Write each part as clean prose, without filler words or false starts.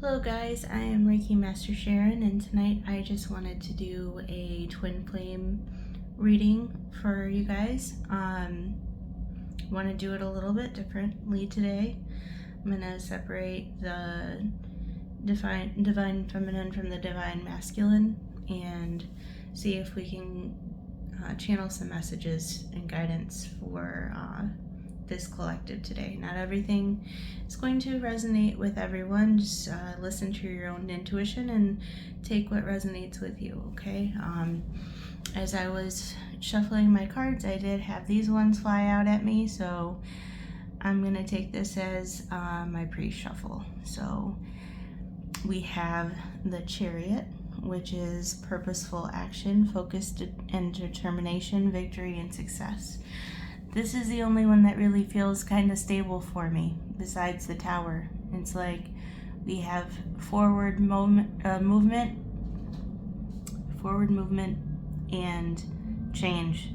Hello guys, I am Reiki Master Sharon, and tonight I just wanted to do a twin flame reading for you guys. Want to do it a little bit differently today. I'm going to separate the divine feminine from the divine masculine and see if we can channel some messages and guidance for this collective today. Not everything is going to resonate with everyone. Just listen to your own intuition and take what resonates with you, okay? As I was shuffling my cards, I did have these ones fly out at me, so I'm gonna take this as my pre-shuffle. So we have the Chariot, which is purposeful action, focused and determination, victory and success. This is the only one that really feels kind of stable for me, besides the Tower. It's like we have forward movement, and change.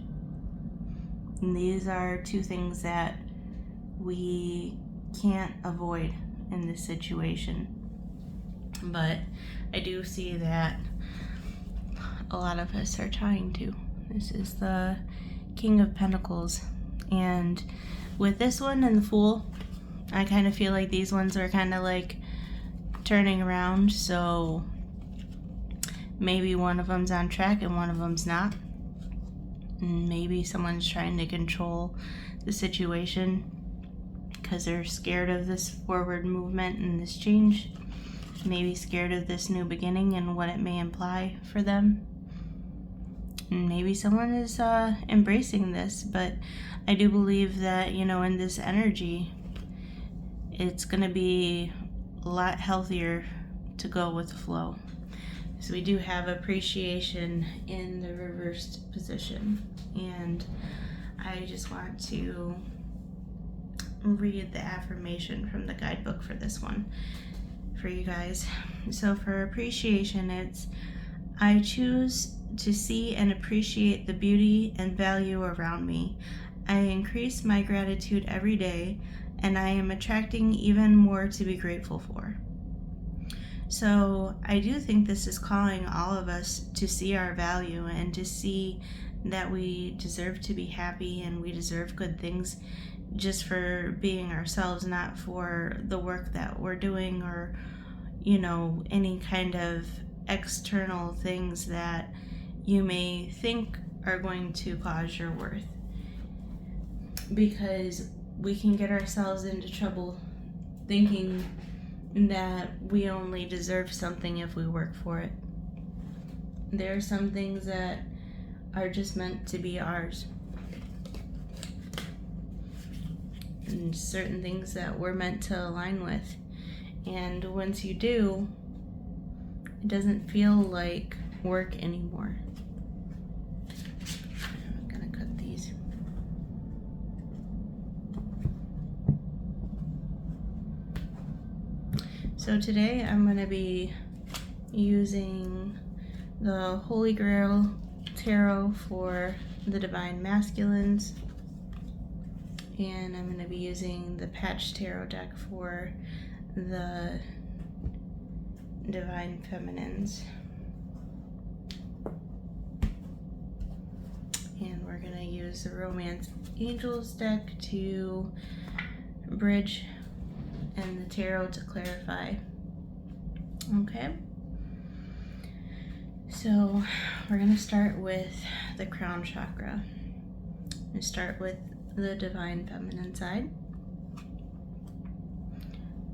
And these are two things that we can't avoid in this situation. But I do see that a lot of us are trying to. This is the King of Pentacles. And with this one and the Fool, I kind of feel like these ones are kind of like turning around. So maybe one of them's on track and one of them's not. And maybe someone's trying to control the situation because they're scared of this forward movement and this change. Maybe scared of this new beginning and what it may imply for them. And maybe someone is embracing this, but I do believe that, in this energy, it's going to be a lot healthier to go with the flow. So we do have appreciation in the reversed position. And I just want to read the affirmation from the guidebook for this one for you guys. So for appreciation, it's I choose to see and appreciate the beauty and value around me. I increase my gratitude every day, and I am attracting even more to be grateful for. So I do think this is calling all of us to see our value and to see that we deserve to be happy and we deserve good things just for being ourselves, not for the work that we're doing or, any kind of external things that you may think are going to cause your worth. Because we can get ourselves into trouble thinking that we only deserve something if we work for it. There are some things that are just meant to be ours. And certain things that we're meant to align with. And once you do, it doesn't feel like work anymore. I'm gonna cut these. So today I'm gonna be using the Holy Grail Tarot for the Divine Masculines, and I'm gonna be using the Patch Tarot deck for the Divine Feminines. And we're going to use the Romance Angels deck to bridge and the tarot to clarify. Okay. So we're going to start with the crown chakra. I'm going to start with the Divine Feminine side.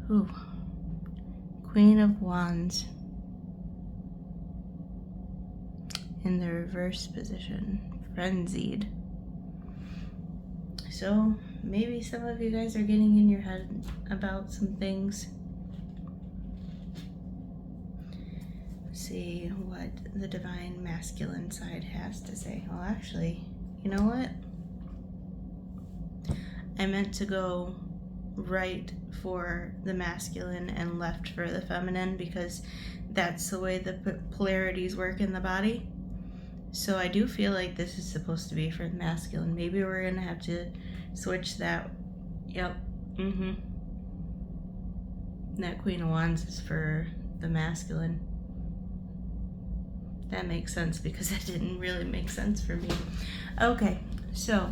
Ooh. Queen of Wands in the reverse position, frenzied. So maybe some of you guys are getting in your head about some things. Let's see what the Divine Masculine side has to say. Well, actually, you know what? I meant to go right for the masculine and left for the feminine because that's the way the polarities work in the body. So I do feel like this is supposed to be for the masculine. Maybe we're gonna have to switch that. Yep. That Queen of Wands is for the masculine. That makes sense because that didn't really make sense for me. Okay, so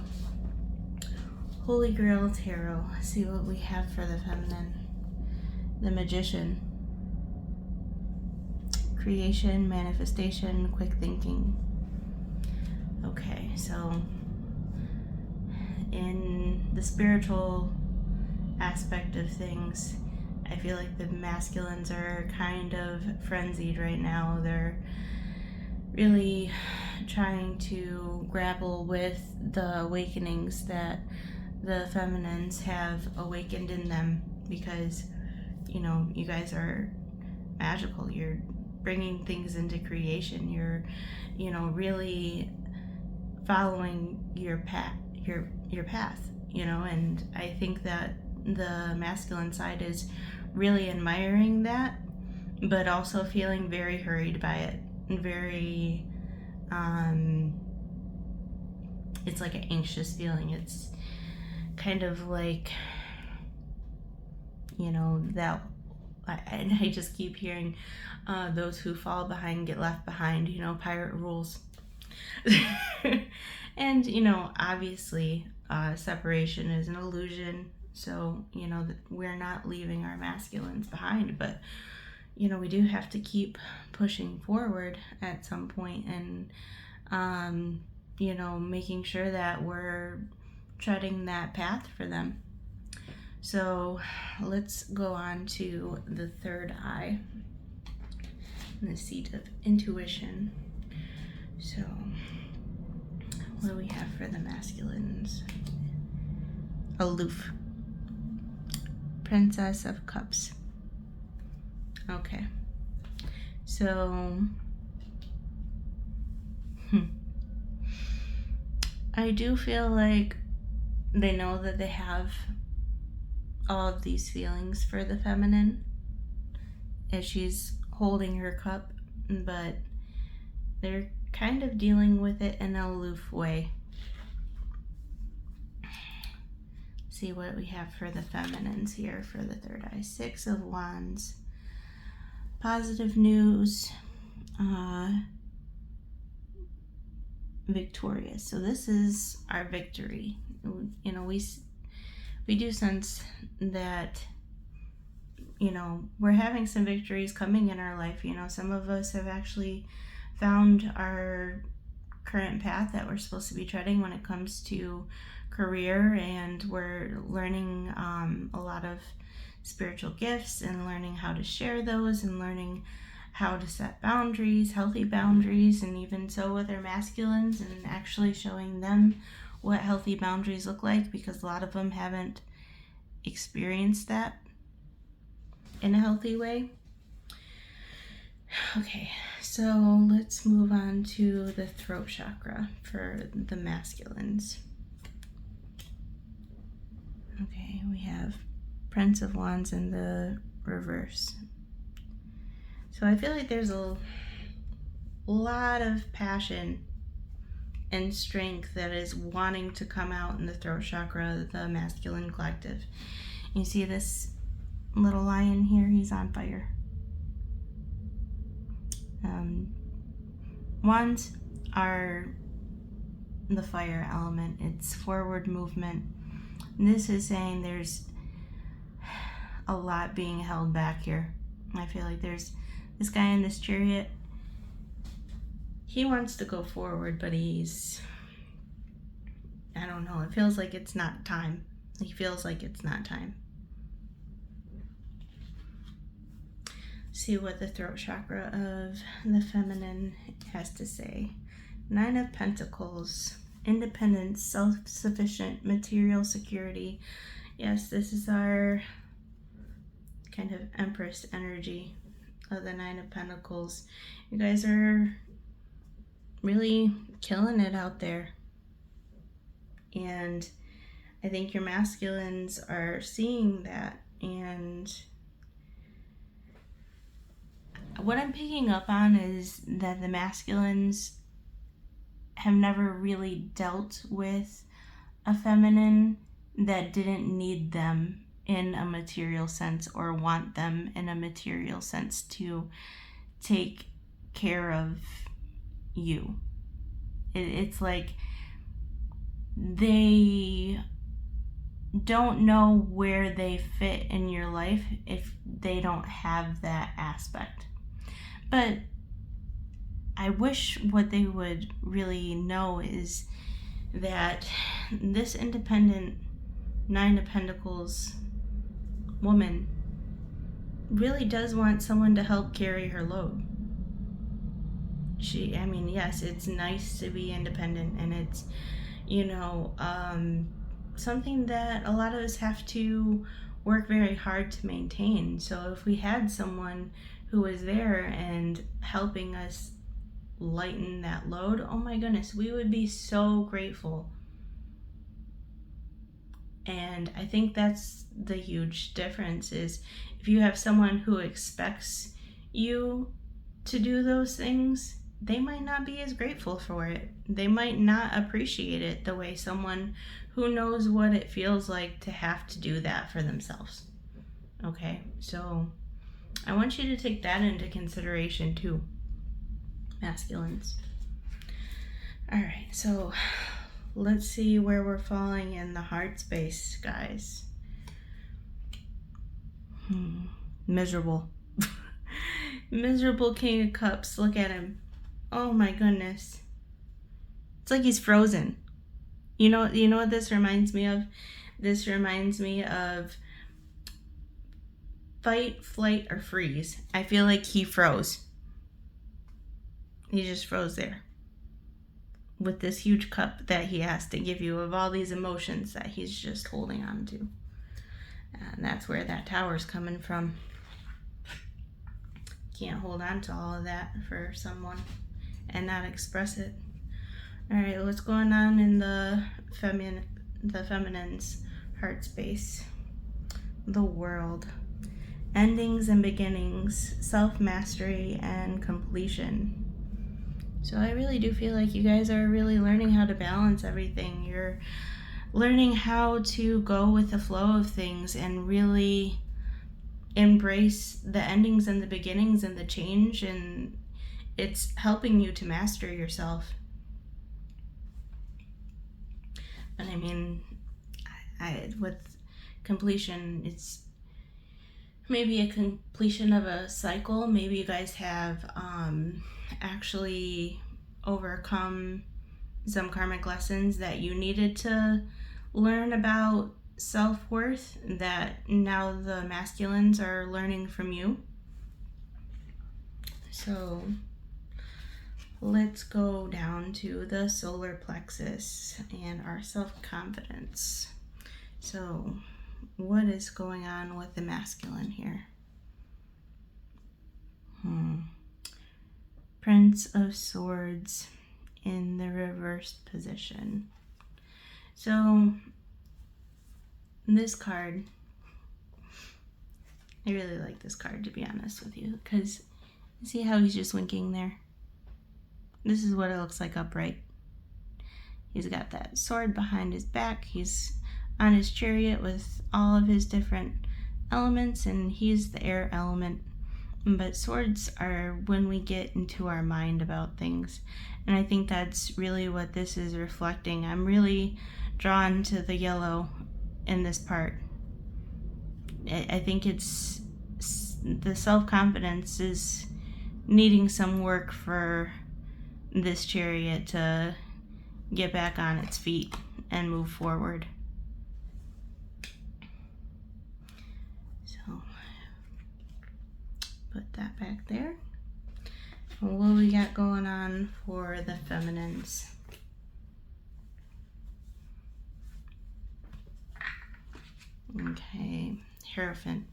Holy Grail Tarot. Let's see what we have for the feminine. The Magician. Creation, manifestation, quick thinking. Okay, so in the spiritual aspect of things, I feel like the masculines are kind of frenzied right now. They're really trying to grapple with the awakenings that the feminines have awakened in them, because, you know, you guys are magical. You're bringing things into creation. You're, you know, really following your path, your path, you know, and I think that the masculine side is really admiring that, but also feeling very hurried by it. Very, it's like an anxious feeling. It's kind of like, you know, that I just keep hearing those who fall behind get left behind, you know, pirate rules. And, you know, obviously separation is an illusion, so, you know, we're not leaving our masculines behind, but, you know, we do have to keep pushing forward at some point, and you know, making sure that we're treading that path for them. So let's go on to the third eye, the seat of intuition. So what do we have for the masculines? Aloof. Princess of Cups. Okay. So I do feel like they know that they have all of these feelings for the feminine as she's holding her cup, but they're kind of dealing with it in an aloof way. See what we have for the feminines here for the third eye. Six of Wands. Positive news. Victorious. So this is our victory. You know, we do sense that, you know, we're having some victories coming in our life. You know, some of us have actually found our current path that we're supposed to be treading when it comes to career, and we're learning a lot of spiritual gifts and learning how to share those and learning how to set boundaries, healthy boundaries, and even so with our masculines, and actually showing them what healthy boundaries look like, because a lot of them haven't experienced that in a healthy way. Okay, so let's move on to the throat chakra for the masculines. Okay, we have Prince of Wands in the reverse. So I feel like there's a lot of passion and strength that is wanting to come out in the throat chakra, the masculine collective. You see this little lion here? He's on fire. Wands are the fire element. It's forward movement. And this is saying there's a lot being held back here. I feel like there's this guy in this chariot. He wants to go forward, but he's, I don't know, it feels like it's not time. He feels like it's not time. See what the throat chakra of the feminine has to say. Nine of Pentacles. Independence, self-sufficient, material security. Yes, this is our kind of Empress energy of the Nine of Pentacles. You guys are really killing it out there. And I think your masculines are seeing that. And what I'm picking up on is that the masculines have never really dealt with a feminine that didn't need them in a material sense or want them in a material sense to take care of you. It's like they don't know where they fit in your life if they don't have that aspect. But I wish what they would really know is that this independent Nine of Pentacles woman really does want someone to help carry her load. Yes, it's nice to be independent, and it's, something that a lot of us have to work very hard to maintain. So if we had someone who was there and helping us lighten that load, oh my goodness, we would be so grateful. And I think that's the huge difference, is if you have someone who expects you to do those things, they might not be as grateful for it. They might not appreciate it the way someone who knows what it feels like to have to do that for themselves. Okay, so I want you to take that into consideration too, masculines. All right, so let's see where we're falling in the heart space, guys. Miserable. Miserable King of Cups. Look at him. Oh my goodness. It's like he's frozen. You know what this reminds me of? This reminds me of fight, flight, or freeze. I feel like he froze. He just froze there with this huge cup that he has to give you of all these emotions that he's just holding on to. And that's where that tower's coming from. Can't hold on to all of that for someone and not express it. All right, what's going on in the feminine's heart space? The World. Endings and beginnings, self-mastery, and completion. So I really do feel like you guys are really learning how to balance everything. You're learning how to go with the flow of things and really embrace the endings and the beginnings and the change, and it's helping you to master yourself. And with completion, it's maybe a completion of a cycle. Maybe you guys have actually overcome some karmic lessons that you needed to learn about self-worth that now the masculines are learning from you. So let's go down to the solar plexus and our self-confidence. So what is going on with the masculine here? Prince of Swords in the reversed position. So this card, I really like this card, to be honest with you, because see how he's just winking there? This is what it looks like upright. He's got that sword behind his back. He's on his chariot with all of his different elements, and he's the air element. But swords are when we get into our mind about things, and I think that's really what this is reflecting. I'm really drawn to the yellow in this part. I think it's the self-confidence is needing some work for this chariot to get back on its feet and move forward. So put that back there. What we got going on for the feminines? Okay, Hierophant.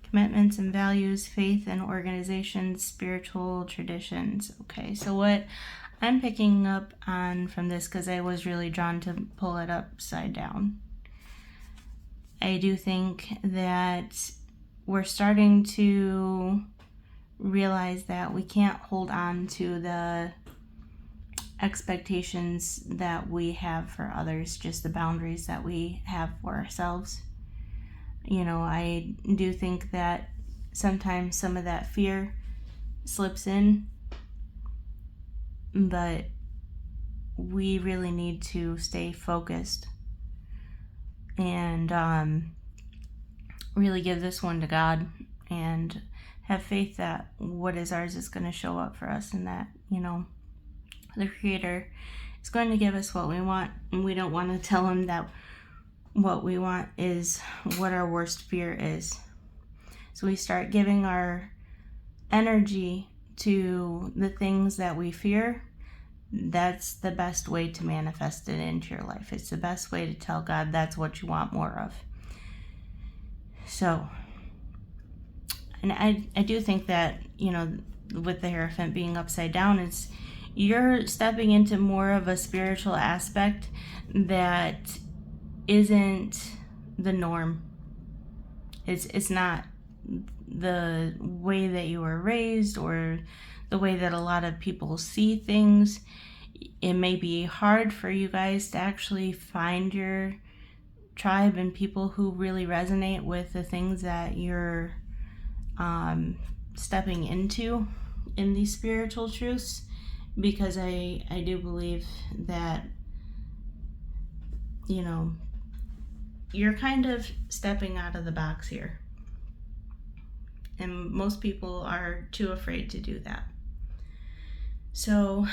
Commitments and values, faith and organizations, spiritual traditions. Okay, so what I'm picking up on from this, because I was really drawn to pull it upside down, I do think that we're starting to realize that we can't hold on to the expectations that we have for others, just the boundaries that we have for ourselves. I do think that sometimes some of that fear slips in, but we really need to stay focused and really give this one to God and have faith that what is ours is going to show up for us, and that, the Creator is going to give us what we want, and we don't want to tell Him that what we want is what our worst fear is. So we start giving our energy to the things that we fear. That's the best way to manifest it into your life. It's the best way to tell God that's what you want more of. So, and I do think that, with the Hierophant being upside down, you're stepping into more of a spiritual aspect that isn't the norm. It's not the way that you were raised or the way that a lot of people see things. It may be hard for you guys to actually find your tribe and people who really resonate with the things that you're stepping into in these spiritual truths, because I do believe that, you're kind of stepping out of the box here. And most people are too afraid to do that. So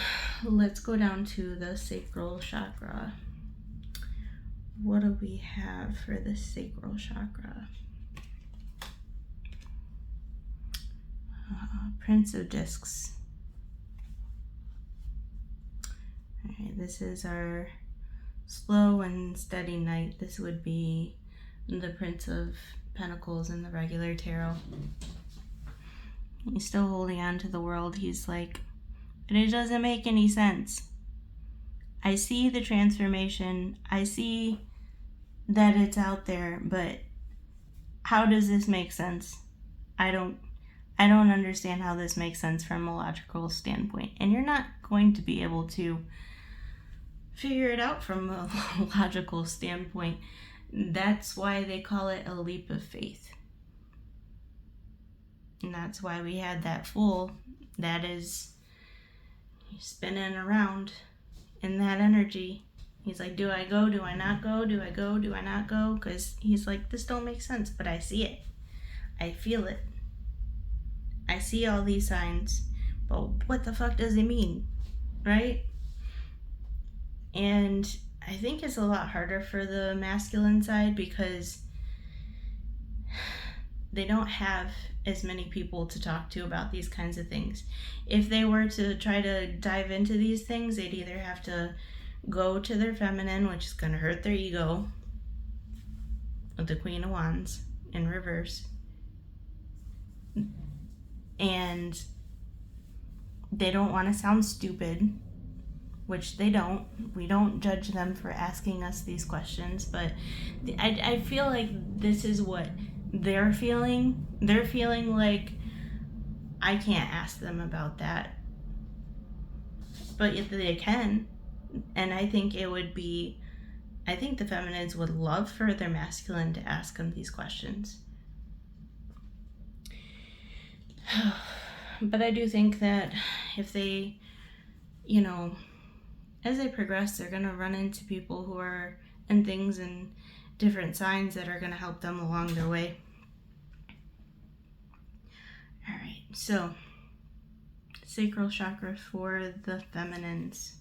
let's go down to the sacral chakra. What do we have for the sacral chakra? Prince of Discs. All right, this is our slow and steady knight. This would be the Prince of Pentacles in the regular tarot. He's still holding on to the world. He's like, but it doesn't make any sense. I see the transformation. I see that it's out there, but how does this make sense? I don't understand how this makes sense from a logical standpoint. And you're not going to be able to figure it out from a logical standpoint. That's why they call it a leap of faith. And that's why we had that fool that is spinning around in that energy. He's like, do I go? Do I not go? Do I go? Do I not go? Because he's like, this don't make sense, but I see it. I feel it. I see all these signs, but what the fuck does it mean? Right? And I think it's a lot harder for the masculine side because they don't have as many people to talk to about these kinds of things. If they were to try to dive into these things, they'd either have to go to their feminine, which is going to hurt their ego, with the Queen of Wands in reverse. And they don't want to sound stupid, which they don't. We don't judge them for asking us these questions, but I feel like this is what they're feeling. They're feeling like, I can't ask them about that. But yet they can. And I think the feminines would love for their masculine to ask them these questions. But I do think that if they, as they progress, they're going to run into people who are in things and different signs that are going to help them along their way. All right, so sacral chakra for the feminines.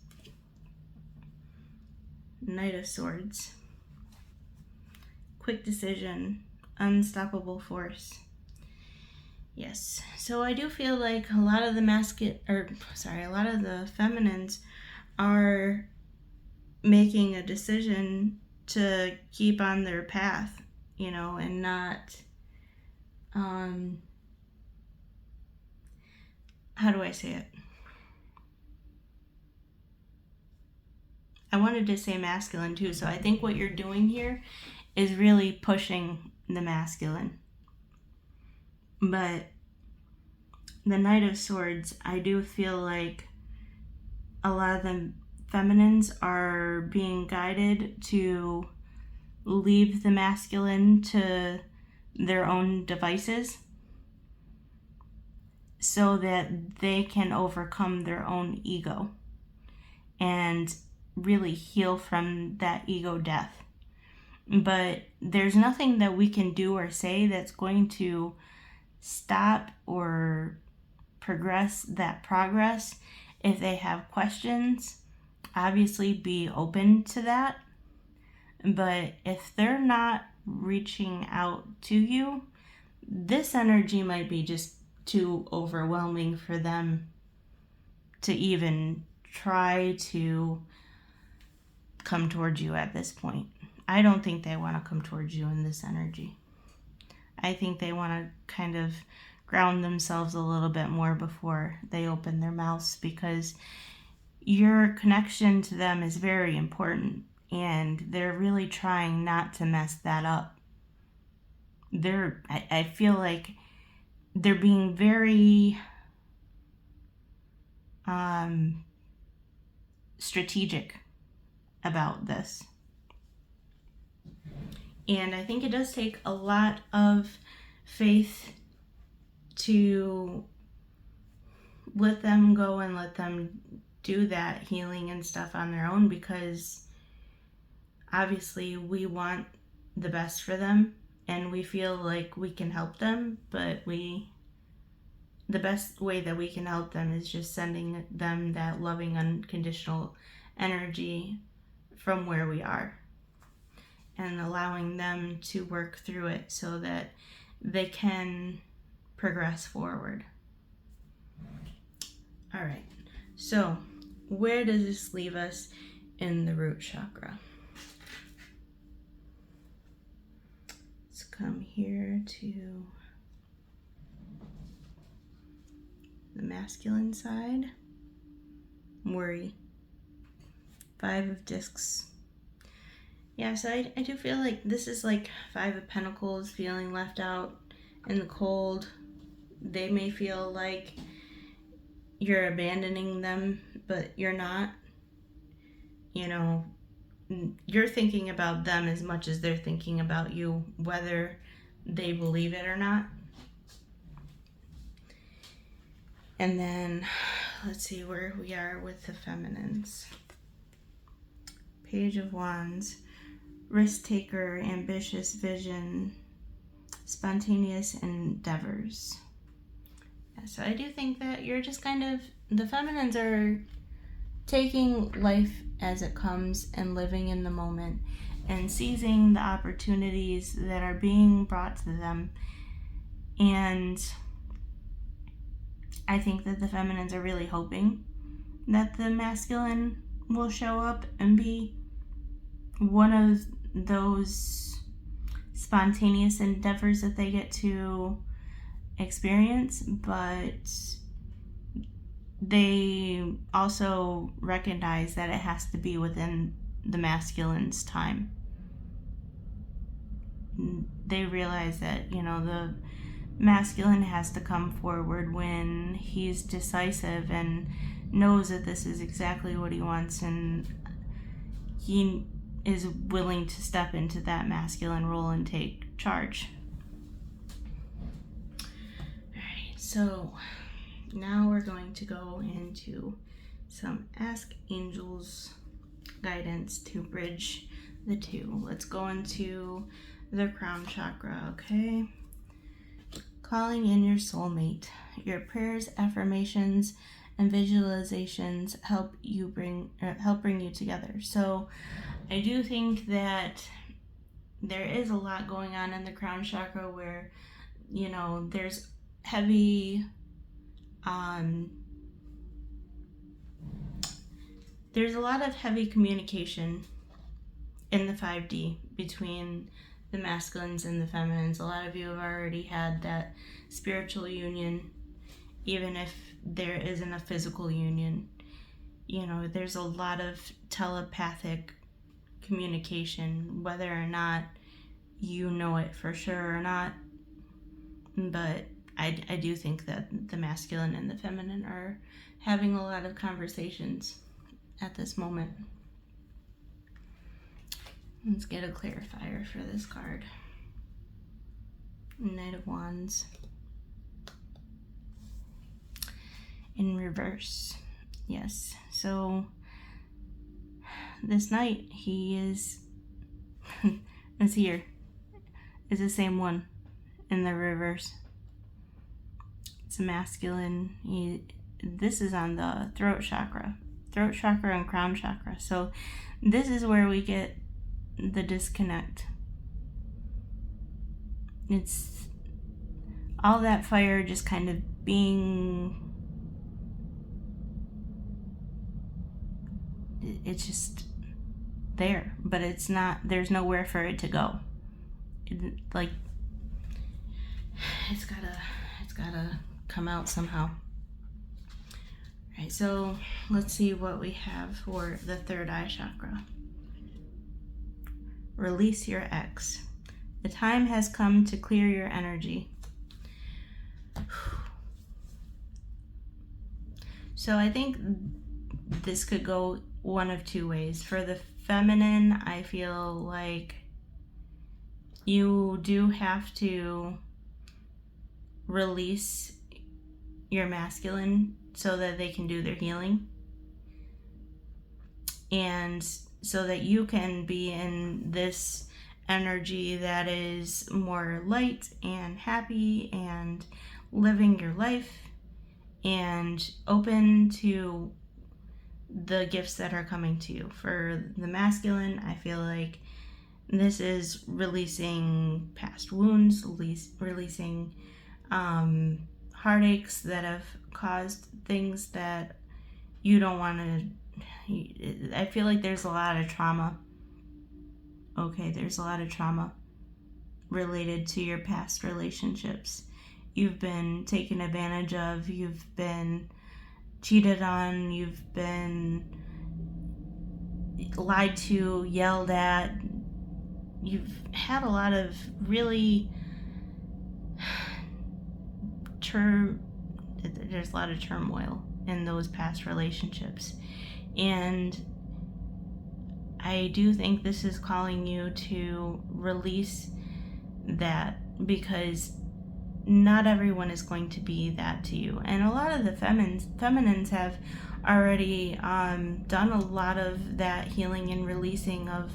Knight of Swords. Quick decision. Unstoppable force. Yes. So I do feel like a lot of the feminines are making a decision to keep on their path, and not, how do I say it? I wanted to say masculine too, so I think what you're doing here is really pushing the masculine. But the Knight of Swords, I do feel like a lot of the feminines are being guided to leave the masculine to their own devices so that they can overcome their own ego and really heal from that ego death. But there's nothing that we can do or say that's going to stop or progress that progress. If they have questions, obviously be open to that. But if they're not reaching out to you, this energy might be just too overwhelming for them to even try to come towards you at this point. I don't think they want to come towards you in this energy. I think they want to kind of ground themselves a little bit more before they open their mouths, because your connection to them is very important and they're really trying not to mess that up. I feel like they're being very strategic about this. And I think it does take a lot of faith to let them go and let them do that healing and stuff on their own, because obviously we want the best for them and we feel like we can help them, but the best way that we can help them is just sending them that loving, unconditional energy from where we are and allowing them to work through it so that they can progress forward. All right, so where does this leave us in the root chakra? Let's come here to the masculine side. Worry. 5 of discs. Yeah, so I do feel like this is like 5 of pentacles, feeling left out in the cold. They may feel like you're abandoning them, but you're not. You know, you're thinking about them as much as they're thinking about you, whether they believe it or not. And then let's see where we are with the feminines. Page of Wands, risk taker, ambitious vision, spontaneous endeavors. Yeah, so I do think that you're just kind of, the feminines are taking life as it comes and living in the moment and seizing the opportunities that are being brought to them. And I think that the feminines are really hoping that the masculine will show up and be one of those spontaneous endeavors that they get to experience, but they also recognize that it has to be within the masculine's time. They realize that, you know, the masculine has to come forward when he's decisive and knows that this is exactly what he wants, and he is willing to step into that masculine role and take charge. Alright, so now we're going to go into some Ask Angels guidance to bridge the two. Let's go into the crown chakra, okay? Calling in your soulmate. Your prayers, affirmations, and visualizations help bring you together. So I do think that there is a lot going on in the crown chakra where, you know, there's heavy there's a lot of heavy communication in the 5D between the masculines and the feminines. A lot of you have already had that spiritual union, even if there isn't a physical union. You know, there's a lot of telepathic communication, whether or not you know it for sure or not. But I do think that the masculine and the feminine are having a lot of conversations at this moment. Let's get a clarifier for this card. Knight of Wands. In reverse. Yes. So this knight, he is here. Is the same one in the reverse. It's a masculine. This is on the throat chakra and crown chakra. So this is where we get the disconnect. It's all that fire just kind of being, it's just there, but it's not, there's nowhere for it to go. Like, it's gotta come out somehow. Right, so let's see what we have for the third eye chakra. Release your ex. The time has come to clear your energy. So I think this could go one of two ways. For the feminine, I feel like you do have to release your masculine so that they can do their healing, and so that you can be in this energy that is more light and happy and living your life and open to the gifts that are coming to you. For the masculine, I feel like this is releasing past wounds, releasing heartaches that have caused things that you don't want to. I feel like there's a lot of trauma. Okay, there's a lot of trauma related to your past relationships. You've been taken advantage of, you've been cheated on, you've been lied to, yelled at. You've had a lot of really there's a lot of turmoil in those past relationships. And I do think this is calling you to release that, because not everyone is going to be that to you. And a lot of the feminines have already done a lot of that healing and releasing of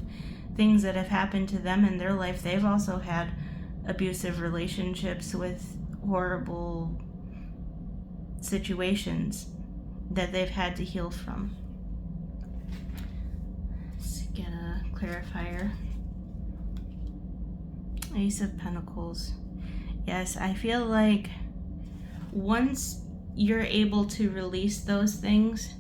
things that have happened to them in their life. They've also had abusive relationships with horrible situations that they've had to heal from. Let's get a clarifier. Ace of Pentacles. Yes, I feel like once you're able to release those things,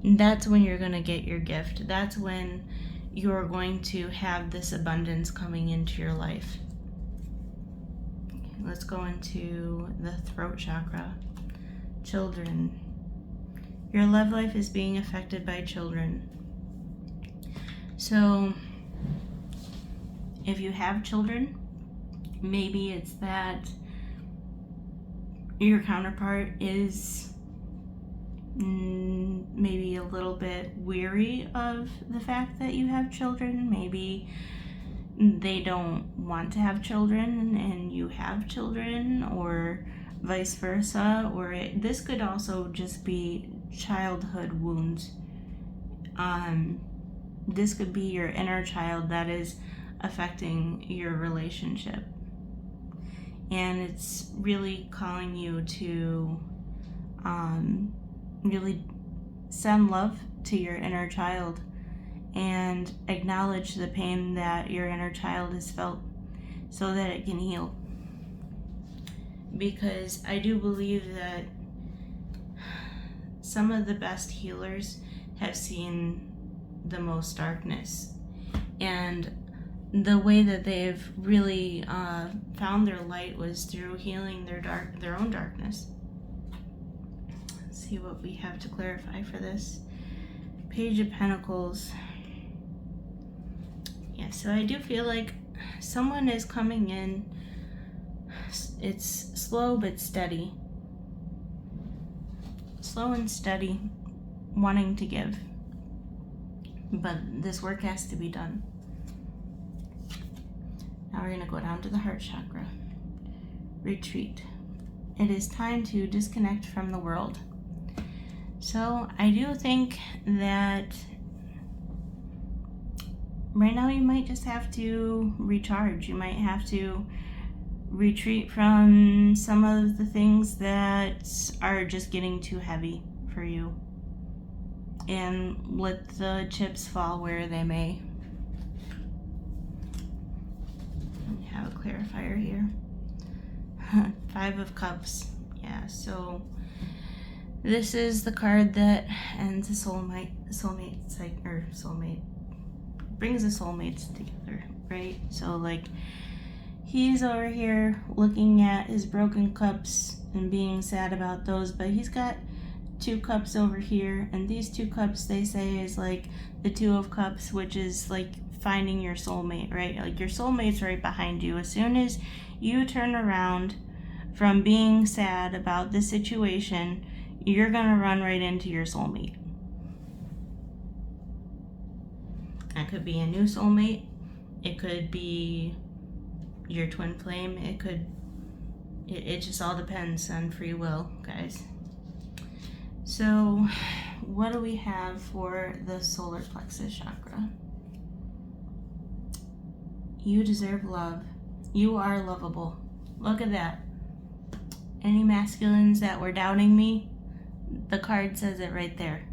that's when you're going to get your gift. That's when you're going to have this abundance coming into your life. Okay, let's go into the throat chakra. Children. Your love life is being affected by children. So, if you have children, maybe it's that your counterpart is maybe a little bit weary of the fact that you have children. Maybe they don't want to have children and you have children, or vice versa. Or this could also just be childhood wounds. This could be your inner child that is affecting your relationship. And it's really calling you to really send love to your inner child and acknowledge the pain that your inner child has felt so that it can heal. Because I do believe that some of the best healers have seen the most darkness. And the way that they've really found their light was through healing their own darkness. Let's see what we have to clarify for this. Page of Pentacles. Yeah, so I do feel like someone is coming in. It's slow but steady. Slow and steady, wanting to give. But this work has to be done. Now we're going to go down to the heart chakra. retreat. It is time to disconnect from the world. So I do think that right now you might just have to recharge. You might have to retreat from some of the things that are just getting too heavy for you, and let the chips fall where they may. I have a clarifier here. 5 of Cups. Yeah, so this is the card that ends a soulmate brings the soulmates together, right? So like, he's over here looking at his broken cups and being sad about those, but he's got 2 cups over here, and these 2 cups, they say, is like the 2 of Cups, which is like finding your soulmate, right? Like, your soulmate's right behind you. As soon as you turn around from being sad about the situation, you're gonna run right into your soulmate. That could be a new soulmate. It could be your twin flame. It just all depends on free will, guys. So what do we have for the solar plexus chakra? You deserve love. You are lovable. Look at that. Any masculines that were doubting me, the card says it right there.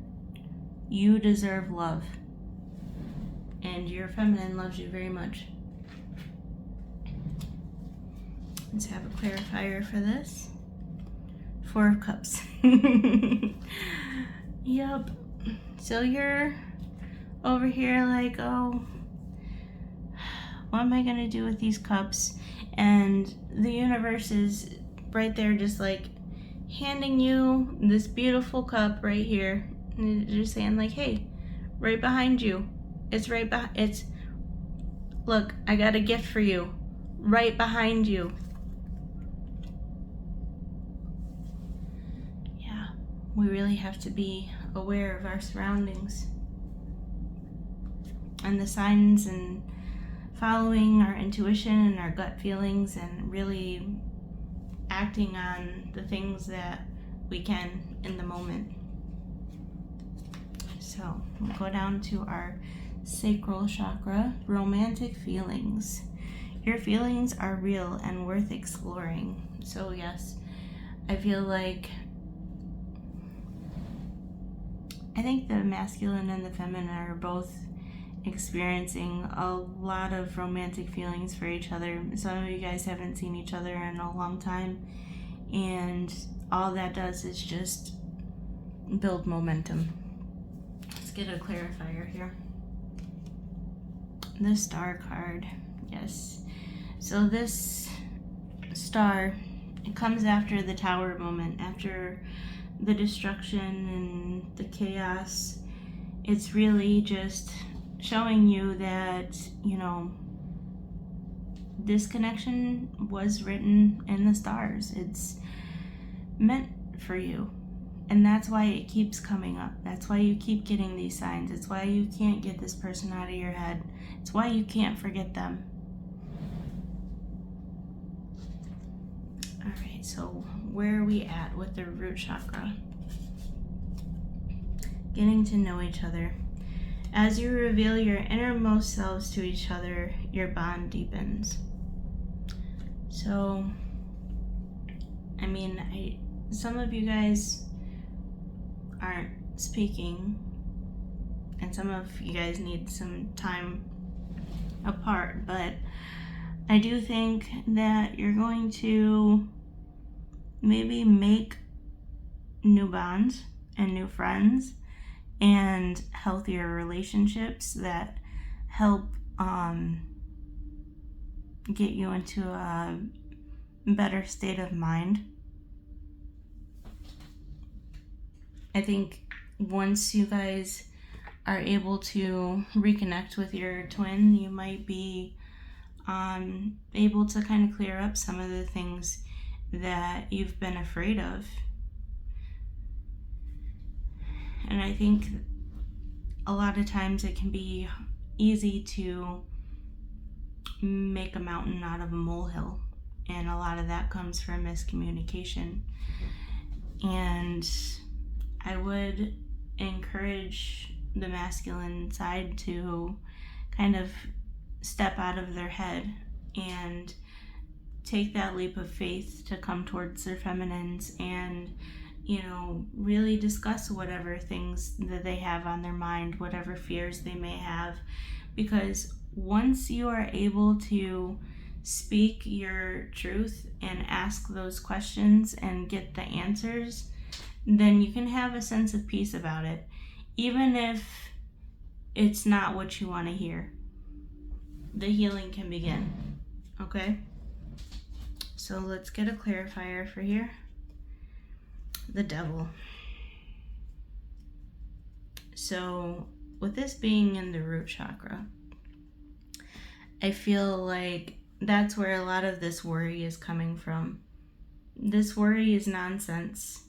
You deserve love. And your feminine loves you very much. Let's have a clarifier for this. 4 of Cups. Yep. So you're over here like, oh, what am I gonna do with these cups? And the universe is right there, just like handing you this beautiful cup right here, and just saying like, hey, right behind you. It's right behind. It's, look, I got a gift for you, right behind you. Yeah, we really have to be aware of our surroundings and the signs, and following our intuition and our gut feelings, and really acting on the things that we can in the moment. So we'll go down to our sacral chakra, romantic feelings. Your feelings are real and worth exploring. So yes, I feel like, I think the masculine and the feminine are both experiencing a lot of romantic feelings for each other. Some of you guys haven't seen each other in a long time, and all that does is just build momentum. Let's get a clarifier here. The Star card. Yes. So this star, it comes after the Tower moment, after the destruction and the chaos. It's really just showing you that, you know, this connection was written in the stars. It's meant for you. And that's why it keeps coming up. That's why you keep getting these signs. It's why you can't get this person out of your head. It's why you can't forget them. All right, so where are we at with the root chakra? Getting to know each other. As you reveal your innermost selves to each other, your bond deepens. So, I mean, some of you guys aren't speaking, and some of you guys need some time apart, but I do think that you're going to maybe make new bonds and new friends and healthier relationships that help get you into a better state of mind. I think once you guys are able to reconnect with your twin, you might be able to kind of clear up some of the things that you've been afraid of. And I think a lot of times it can be easy to make a mountain out of a molehill. and a lot of that comes from miscommunication. And I would encourage the masculine side to kind of step out of their head and take that leap of faith to come towards their feminines and, really discuss whatever things that they have on their mind, whatever fears they may have. Because once you are able to speak your truth and ask those questions and get the answers, then you can have a sense of peace about it, even if it's not what you want to hear. The healing can begin. Okay? So let's get a clarifier for here. The Devil. So with this being in the root chakra, I feel like that's where a lot of this worry is coming from. This worry is nonsense.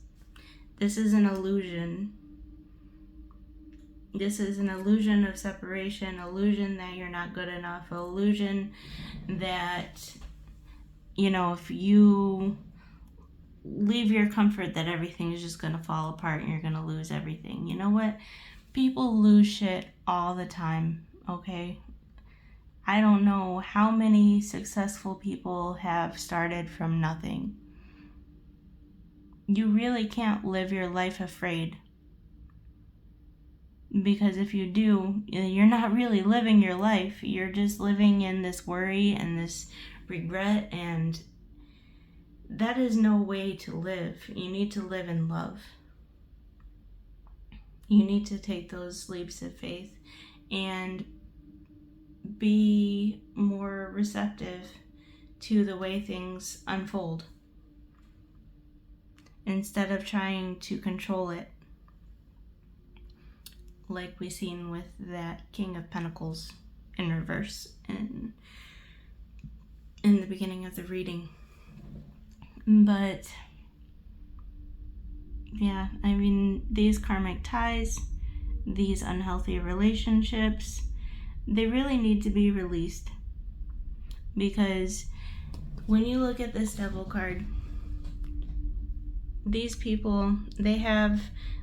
This is an illusion. This is an illusion of separation, illusion that you're not good enough, illusion that, if you leave your comfort, that everything is just going to fall apart and you're going to lose everything. You know what? People lose shit all the time, okay? I don't know how many successful people have started from nothing. You really can't live your life afraid. Because if you do, you're not really living your life. You're just living in this worry and this regret, and that is no way to live. You need to live in love. You need to take those leaps of faith and be more receptive to the way things unfold instead of trying to control it, like we seen with that King of Pentacles in reverse in the beginning of the reading. But yeah, I mean, these karmic ties, these unhealthy relationships, they really need to be released. Because when you look at this Devil card, these people, they have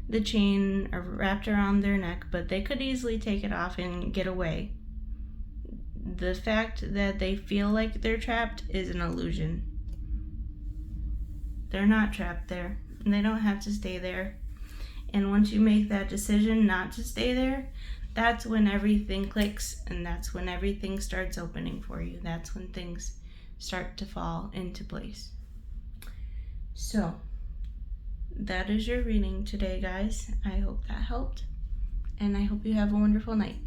the chain wrapped around their neck, but they could easily take it off and get away. The fact that they feel like they're trapped is an illusion. They're not trapped there. They don't have to stay there. And once you make that decision not to stay there, that's when everything clicks, and that's when everything starts opening for you. That's when things start to fall into place. So, that is your reading today, guys. I hope that helped, and I hope you have a wonderful night.